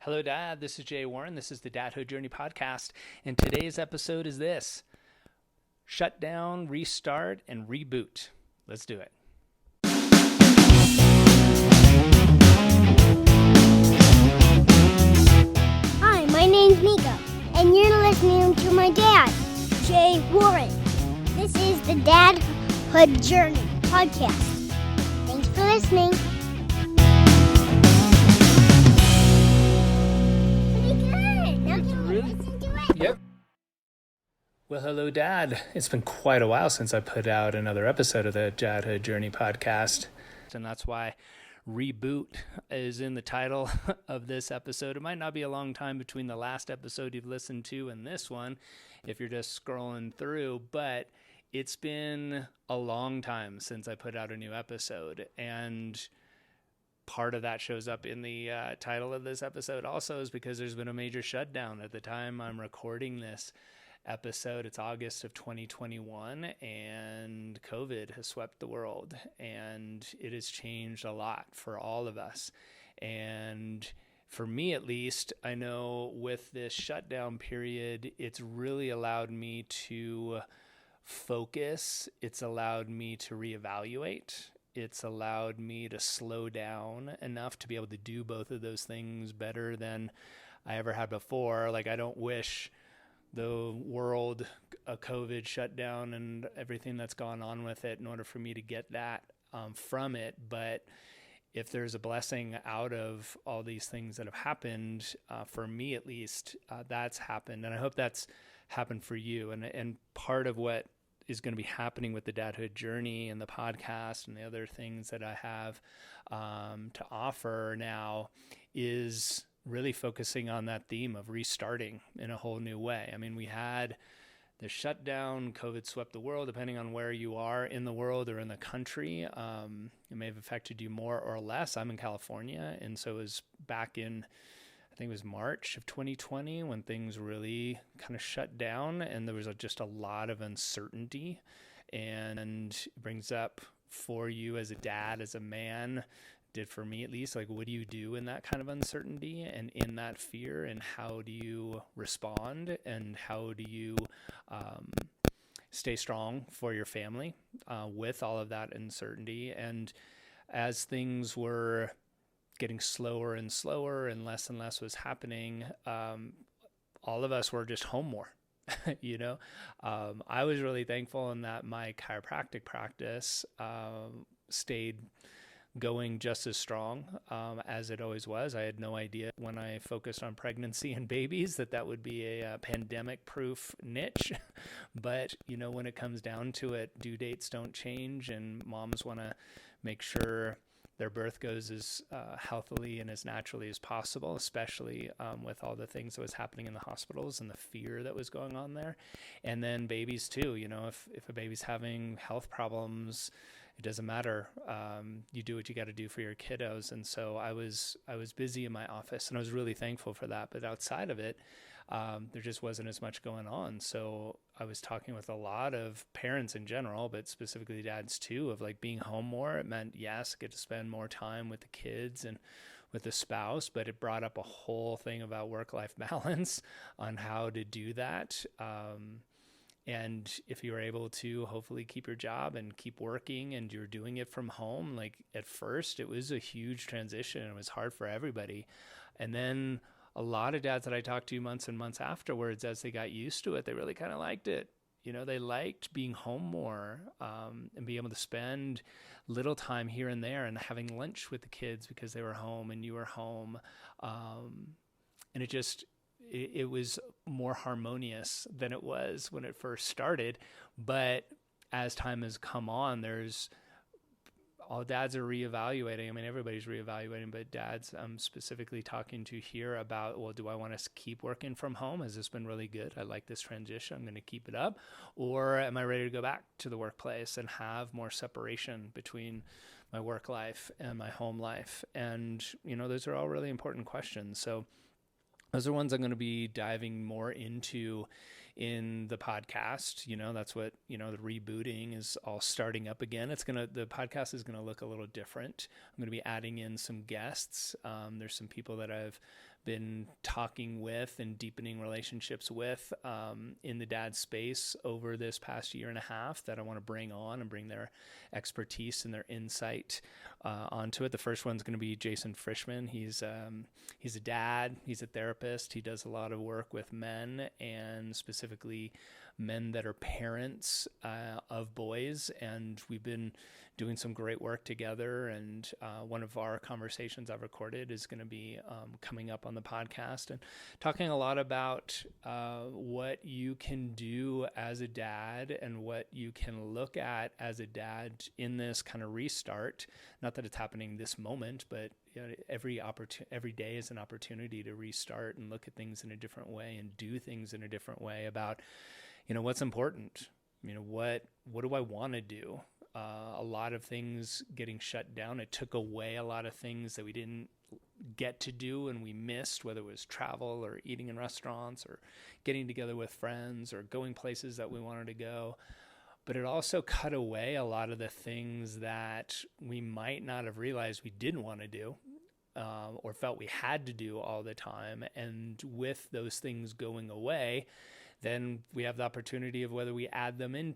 Hello, Dad. This is Jay Warren. This is the Dadhood Journey podcast. And today's episode is this: shut down, restart, and reboot. Let's do it. Hi, my name's Mika, and you're listening to my dad, Jay Warren. This is the Dadhood Journey podcast. Thanks for listening. Pretty good. Now can we listen to it? Yep. Well, hello, Dad. It's been quite a while since I put out another episode of the Dadhood Journey podcast. And that's why Reboot is in the title of this episode. It might not be a long time between the last episode you've listened to and this one if you're just scrolling through, but it's been a long time since I put out a new episode, and part of that shows up in the title of this episode also is because there's been a major shutdown. At the time I'm recording this episode, it's August of 2021, and COVID has swept the world, and it has changed a lot for all of us. And for me, at least, I know with this shutdown period, it's really allowed me to focus. It's allowed me to reevaluate. It's allowed me to slow down enough to be able to do both of those things better than I ever had before. Like, I don't wish the world a COVID shutdown and everything that's gone on with it in order for me to get that from it. But if there's a blessing out of all these things that have happened, for me at least, that's happened. And I hope that's happened for you. And part of what is going to be happening with the Dadhood Journey and the podcast and the other things that I have to offer now is really focusing on that theme of restarting in a whole new way. I mean, we had the shutdown, COVID swept the world, depending on where you are in the world or in the country. It may have affected you more or less. I'm in California, and so it was back in, I think it was March of 2020 when things really kind of shut down, and there was just a lot of uncertainty. And it brings up for you as a dad, as a man, did for me at least, like, what do you do in that kind of uncertainty and in that fear, and how do you respond, and how do you stay strong for your family with all of that uncertainty? And as things were getting slower and slower and less was happening, all of us were just home more. I was really thankful in that my chiropractic practice stayed going just as strong as it always was. I had no idea when I focused on pregnancy and babies that would be a pandemic-proof niche. But, when it comes down to it, due dates don't change, and moms want to make sure their birth goes as healthily and as naturally as possible, especially with all the things that was happening in the hospitals and the fear that was going on there. And then babies too, if a baby's having health problems, it doesn't matter. You do what you got to do for your kiddos. And so I was busy in my office, and I was really thankful for that. But outside of it, there just wasn't as much going on. So I was talking with a lot of parents in general, but specifically dads too, of like being home more. It meant, yes, get to spend more time with the kids and with the spouse, but it brought up a whole thing about work-life balance on how to do that. And if you were able to hopefully keep your job and keep working and you're doing it from home, like at first it was a huge transition. It was hard for everybody. And then a lot of dads that I talked to months and months afterwards, as they got used to it, they really kind of liked it. They liked being home more and being able to spend little time here and there and having lunch with the kids because they were home and you were home. And it was more harmonious than it was when it first started. But as time has come on, all dads are reevaluating. I mean, everybody's reevaluating, but dads I'm specifically talking to here about, well, do I want to keep working from home? Has this been really good? I like this transition. I'm going to keep it up. Or am I ready to go back to the workplace and have more separation between my work life and my home life? And, those are all really important questions. So those are ones I'm going to be diving more into in the podcast. That's what, the rebooting is all starting up again. The podcast is going to look a little different. I'm going to be adding in some guests. There's some people that I've been talking with and deepening relationships with in the dad space over this past year and a half that I want to bring on and bring their expertise and their insight onto it. The first one's going to be Jason Frischman. He's a dad. He's a therapist. He does a lot of work with men, and specifically men that are parents of boys. And we've been doing some great work together. And one of our conversations I've recorded is going to be coming up on the podcast, and talking a lot about what you can do as a dad and what you can look at as a dad in this kind of restart. Not that it's happening this moment, but every day is an opportunity to restart and look at things in a different way and do things in a different way about, what's important. What do I want to do? A lot of things getting shut down. It took away a lot of things that we didn't get to do and we missed, whether it was travel or eating in restaurants or getting together with friends or going places that we wanted to go. But it also cut away a lot of the things that we might not have realized we didn't want to do or felt we had to do all the time. And with those things going away, then we have the opportunity of whether we add them in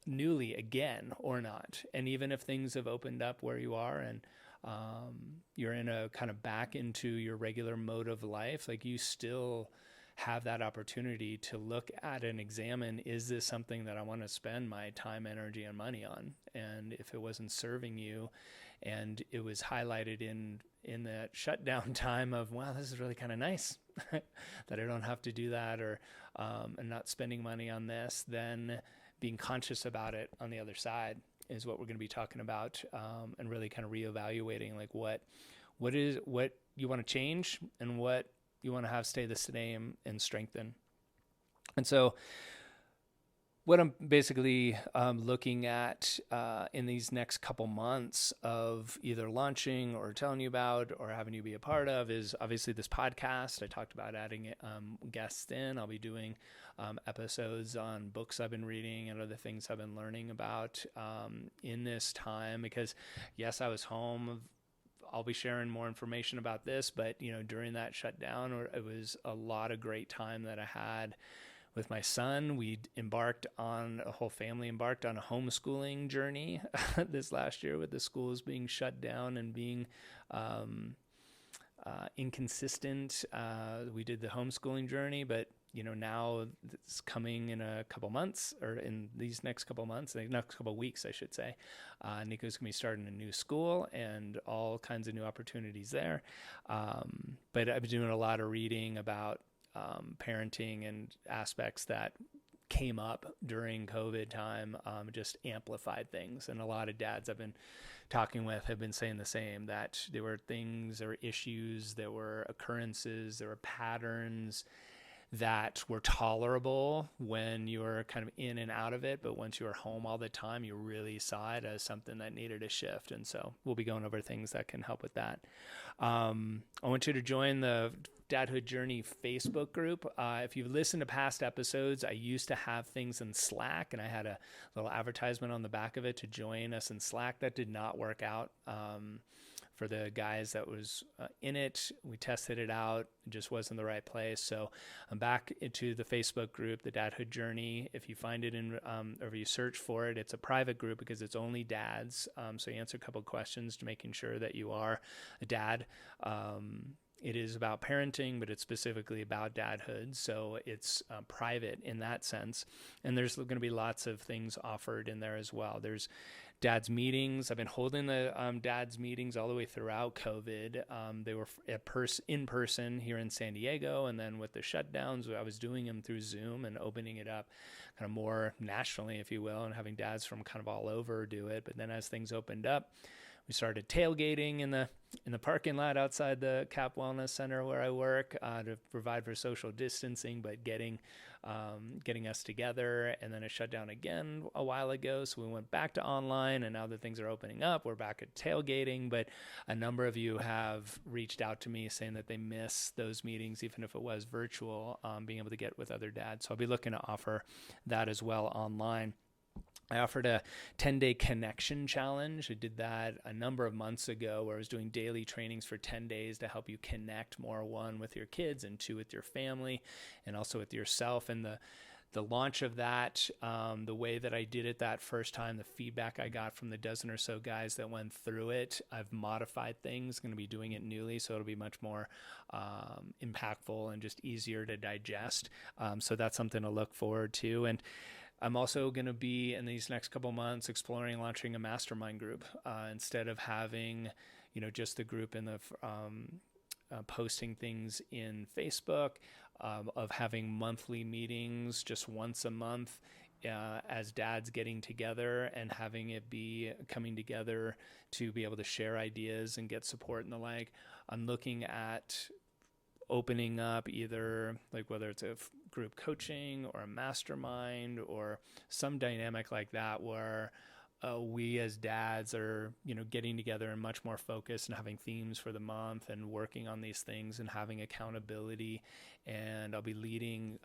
newly again or not. And even if things have opened up where you are and you're in a kind of back into your regular mode of life, like you still have that opportunity to look at and examine, is this something that I want to spend my time, energy, and money on? And if it wasn't serving you, and it was highlighted in that shutdown time of, wow, this is really kind of nice that I don't have to do that, or and not spending money on this, then being conscious about it on the other side is what we're going to be talking about, and really kind of reevaluating like what you want to change and what you want to have stay the same and strengthen. And so what I'm basically looking at in these next couple months of either launching or telling you about or having you be a part of is obviously this podcast. I talked about adding guests in. I'll be doing episodes on books I've been reading and other things I've been learning about in this time, because yes, I was home. I'll be sharing more information about this, but during that shutdown, it was a lot of great time that I had with my son. A whole family embarked on a homeschooling journey this last year, with the schools being shut down and being inconsistent. We did the homeschooling journey, but now it's coming in a couple months, or in these next couple months, the next couple weeks, I should say. Nico's gonna be starting a new school and all kinds of new opportunities there. But I've been doing a lot of reading about parenting and aspects that came up during COVID time, just amplified things. And a lot of dads I've been talking with have been saying the same, that there were things, there were issues, there were occurrences, there were patterns that were tolerable when you were kind of in and out of it. But once you were home all the time, you really saw it as something that needed a shift. And so we'll be going over things that can help with that. I want you to join the Dadhood Journey Facebook group. If you've listened to past episodes, I used to have things in Slack, and I had a little advertisement on the back of it to join us in Slack. That did not work out for the guys that was in it. We tested it out. It just wasn't the right place. So I'm back into the Facebook group, the Dadhood Journey. If you find it or if you search for it, it's a private group because it's only dads. So you answer a couple of questions to making sure that you are a dad. It is about parenting, but it's specifically about dadhood. So it's private in that sense. And there's going to be lots of things offered in there as well. There's dad's meetings. I've been holding the dad's meetings all the way throughout COVID. They were in person here in San Diego. And then with the shutdowns, I was doing them through Zoom and opening it up kind of more nationally, if you will, and having dads from kind of all over do it. But then as things opened up, we started tailgating in the parking lot outside the CAP Wellness Center where I work to provide for social distancing, but getting us together. And then it shut down again a while ago, so we went back to online. And now that things are opening up, we're back at tailgating. But a number of you have reached out to me saying that they miss those meetings, even if it was virtual, being able to get with other dads. So I'll be looking to offer that as well online. I offered a 10-day connection challenge. I did that a number of months ago where I was doing daily trainings for 10 days to help you connect more, one, with your kids, and two, with your family, and also with yourself. And the launch of that, the way that I did it that first time, the feedback I got from the dozen or so guys that went through it, I've modified things, going to be doing it newly, so it'll be much more impactful and just easier to digest. So that's something to look forward to. And I'm also going to be, in these next couple months, exploring launching a mastermind group instead of having, just the group in the posting things in Facebook, of having monthly meetings just once a month as dads getting together and having it be coming together to be able to share ideas and get support and the like. I'm looking at opening up either like whether it's a group coaching or a mastermind or some dynamic like that where we as dads are, getting together and much more focused and having themes for the month and working on these things and having accountability. And I'll be leading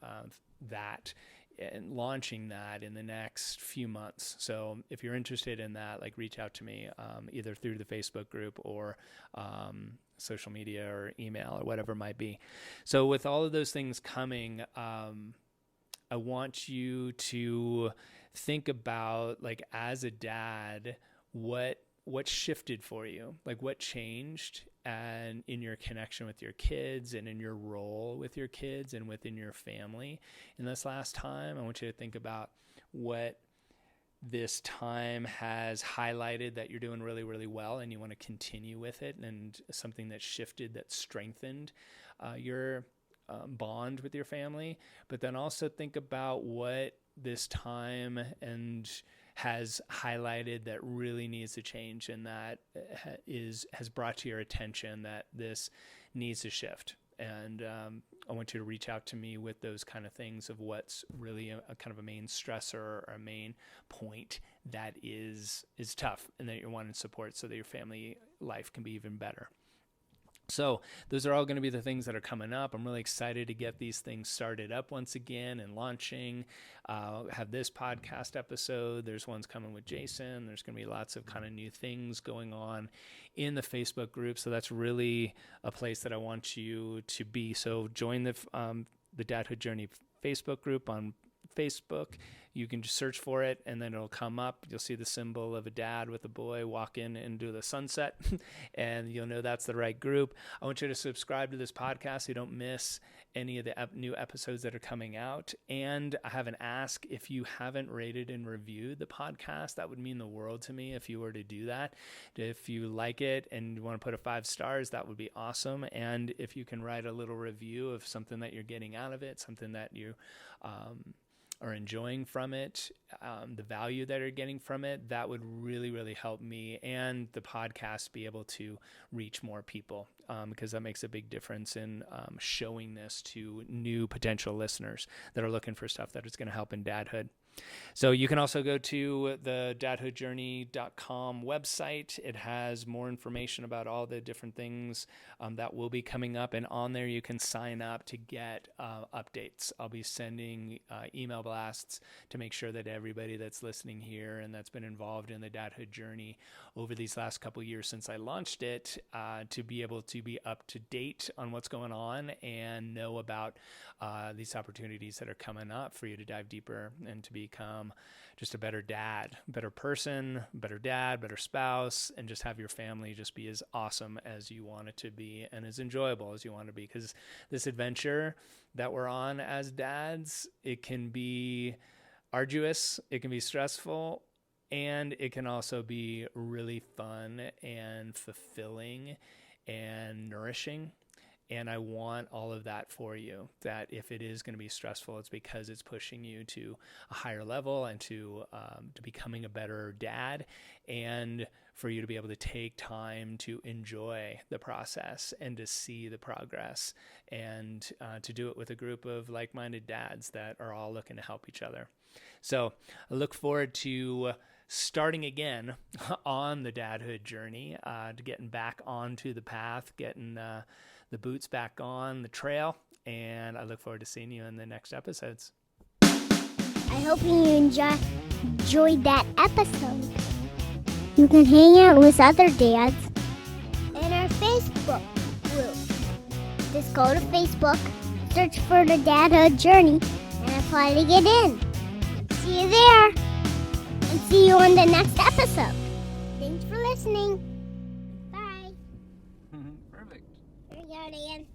that and launching that in the next few months. So if you're interested in that, reach out to me either through the Facebook group or social media or email or whatever it might be. So with all of those things coming, I want you to think about, as a dad, what shifted for you, what changed and in your connection with your kids and in your role with your kids and within your family in this last time. I want you to think about what this time has highlighted that you're doing really, really well and you want to continue with it, and something that shifted, that strengthened your bond with your family. But then also think about what this time and has highlighted that really needs to change, and that has brought to your attention that this needs to shift. And I want you to reach out to me with those kind of things of what's really a kind of a main stressor or a main point that is tough and that you're wanting support so that your family life can be even better. So those are all going to be the things that are coming up. I'm really excited to get these things started up once again and launching. Have this podcast episode. There's ones coming with Jason. There's going to be lots of kind of new things going on in the Facebook group. So that's really a place that I want you to be. So join the Dadhood Journey Facebook group on Facebook. You can just search for it and then it'll come up. You'll see the symbol of a dad with a boy walk in into the sunset and you'll know that's the right group. I want you to subscribe to this podcast so you don't miss any of the new episodes that are coming out. And I have an ask: if you haven't rated and reviewed the podcast, that would mean the world to me if you were to do that. If you like it and you want to put 5 stars, that would be awesome. And if you can write a little review of something that you're getting out of it, something that you are enjoying from it, the value that you're getting from it, that would really, really help me and the podcast be able to reach more people, because that makes a big difference in showing this to new potential listeners that are looking for stuff that is going to help in dadhood. So you can also go to the dadhoodjourney.com website. It has more information about all the different things that will be coming up. And on there, you can sign up to get updates. I'll be sending email blasts to make sure that everybody that's listening here and that's been involved in the Dadhood Journey over these last couple of years since I launched it, to be able to be up to date on what's going on and know about these opportunities that are coming up for you to dive deeper and to become just a better dad, better person, better dad, better spouse, and just have your family just be as awesome as you want it to be and as enjoyable as you want it to be. Because this adventure that we're on as dads, it can be arduous, it can be stressful, and it can also be really fun and fulfilling and nourishing. And I want all of that for you, that if it is going to be stressful, it's because it's pushing you to a higher level and to becoming a better dad, and for you to be able to take time to enjoy the process and to see the progress, and to do it with a group of like-minded dads that are all looking to help each other. So I look forward to starting again on the Dadhood Journey, to getting back onto the path, getting the boots back on the trail, and I look forward to seeing you in the next episodes. I hope you enjoyed enjoyed that episode. You can hang out with other dads in our Facebook group. Just go to Facebook, search for the Dadhood Journey, and apply to get in. See you there, and see you on the next episode. Thanks for listening. Bye. Perfect. There you go, Dan.